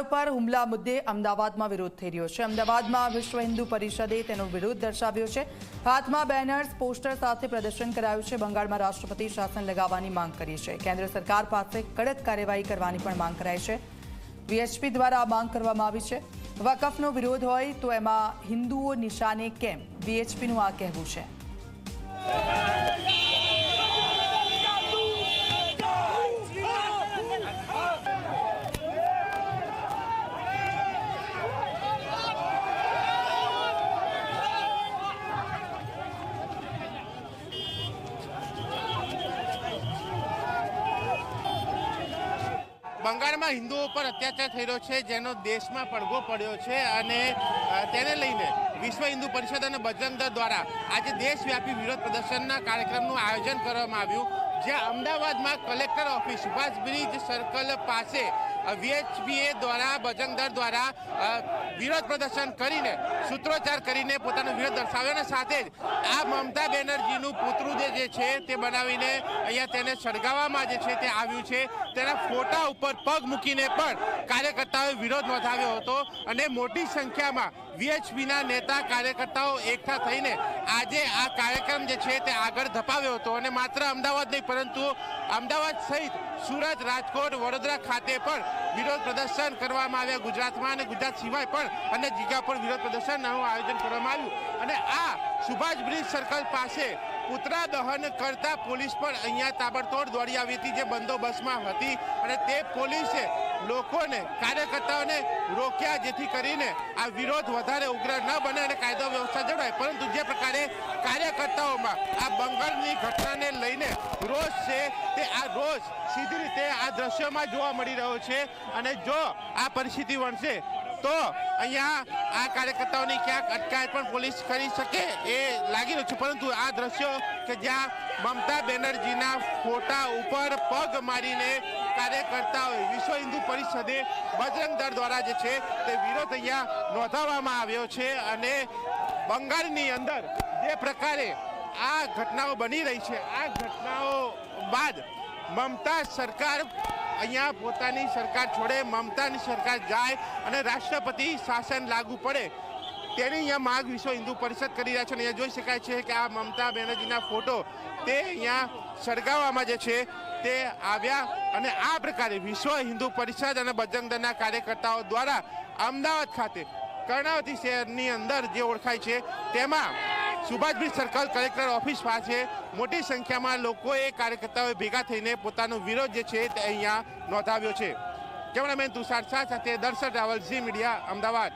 સરકાર પર હુમલા મુદ્દે અમદાવાદમાં વિરોધ થઈ રહ્યો છે। અમદાવાદમાં વિશ્વ હિન્દુ પરિષદે તેનો વિરોધ દર્શાવ્યો છે। હાથમાં બેનર્સ પોસ્ટર સાથે પ્રદર્શન કરાયું છે। બંગાળમાં રાષ્ટ્રપતિ શાસન લગાવવાની માંગ કરી છે। કેન્દ્ર સરકાર પાસે કડક કાર્યવાહી કરવાની પણ માંગ કરાઈ છે। વીએચપી દ્વારા આ માંગ કરવામાં આવી છે। વકફનો વિરોધ હોય તો એમાં હિન્દુઓ નિશાને કેમ, વીએચપીનું આ કહેવું છે। બંગાળમાં હિન્દુઓ પર અત્યાચાર થઈ રહ્યો છે, જેનો દેશમાં પડઘો પડ્યો છે અને તેને લઈને વિશ્વ હિન્દુ પરિષદ અને બજરંગ દળ દ્વારા આજે દેશવ્યાપી વિરોધ પ્રદર્શનના કાર્યક્રમનું આયોજન કરવામાં આવ્યું, જ્યાં અમદાવાદમાં collector office Subhash bridge circle પાસે વીએચપીએ દ્વારા બજરંગ દળ દ્વારા વિરોધ પ્રદર્શન કરીને સૂત્રોચ્ચાર કરીને પોતાનો વિરોધ દર્શાવ્યો અને સાથે જ આ મમતા બેનર્જીનું પુતળું જે છે તે બનાવીને અહીંયા તેને સળગાવવામાં જે છે તે આવ્યું છે। તેના ફોટા ઉપર પગ મૂકીને પણ કાર્યકર્તાઓએ વિરોધ નોંધાવ્યો હતો અને મોટી સંખ્યામાં વીએચપીના નેતા કાર્યકર્તાઓ એકઠા થઈને આજે આ કાર્યક્રમ જે છે તે આગળ ધપાવ્યો હતો અને માત્ર અમદાવાદ નહીં પરંતુ અમદાવાદ સહિત સુરત, રાજકોટ, વડોદરા ખાતે પણ વિરોધ પ્રદર્શન કરવામાં આવ્યા। ગુજરાતમાં અને ગુજરાત સિવાય પણ અન્ય જગ્યા પર વિરોધ પ્રદર્શનનું આયોજન કરવામાં આવ્યું અને આ સુભાષ બ્રિજ સર્કલ પાસે પુતળા દહન કરતા પોલીસ પણ અહીંયા તાબડતોડ દોડી આવી હતી, જે બંદોબસ્તમાં હતી અને તે પોલીસે લોકોને, કાર્યકર્તાઓને રોક્યા, જેથી કરીને આ વિરોધ વધારે ઉગ્ર ન બને અને કાયદો વ્યવસ્થા જળવાય। પરંતુ જે પ્રકારે કાર્યકર્તાઓમાં આ બંગાળની ઘટનાને લઈને રોષ છે, તે આ રોષ સીધી રીતે આ દ્રશ્યોમાં જોવા મળી રહ્યો છે અને જો આ પરિસ્થિતિ વણશે તો અહીંયા આ કાર્યકર્તાઓની ક્યાંક અટકાયત પણ પોલીસ કરી શકે એ લાગી રહ્યું છે। પરંતુ આ દ્રશ્યો કે જ્યાં મમતા બેનર્જીના ફોટા ઉપર પગ મારીને કાર્યકર્તાઓએ વિશ્વ હિન્દુ પરિષદે બજરંગ દળ દ્વારા જે છે તે વિરોધ અહીંયા નોંધાવવામાં આવ્યો છે અને બંગાળની અંદર જે પ્રકારે આ ઘટનાઓ બની રહી છે, આ ઘટનાઓ બાદ મમતા સરકાર અહીંયા પોતાની સરકાર છોડે, મમતાની સરકાર જાય અને રાષ્ટ્રપતિ શાસન લાગુ પડે તેની અહીંયા માંગ વિશ્વ હિન્દુ પરિષદ કરી રહ્યા છે। અહીંયા જોઈ શકાય છે કે આ મમતા બેનર્જીના ફોટો તે અહીંયા સળગાવવામાં જે છે તે આવ્યા અને આ પ્રકારે વિશ્વ હિન્દુ પરિષદ અને બજરંગ દળના કાર્યકર્તાઓ દ્વારા અમદાવાદ ખાતે કર્ણાવતી શહેરની અંદર જે ઓળખાય છે તેમાં Subhash bridge circle collector office પાસે મોટી સંખ્યામાં લોકોએ, કાર્યકર્તાઓએ ભેગા થઈને પોતાનો વિરોધ જે છે તે અહીંયા નોંધાવ્યો છે। કેમેરામેન તુષાર શાહ સાથે દર્શન રાવલ, ઝી મીડિયા, અમદાવાદ।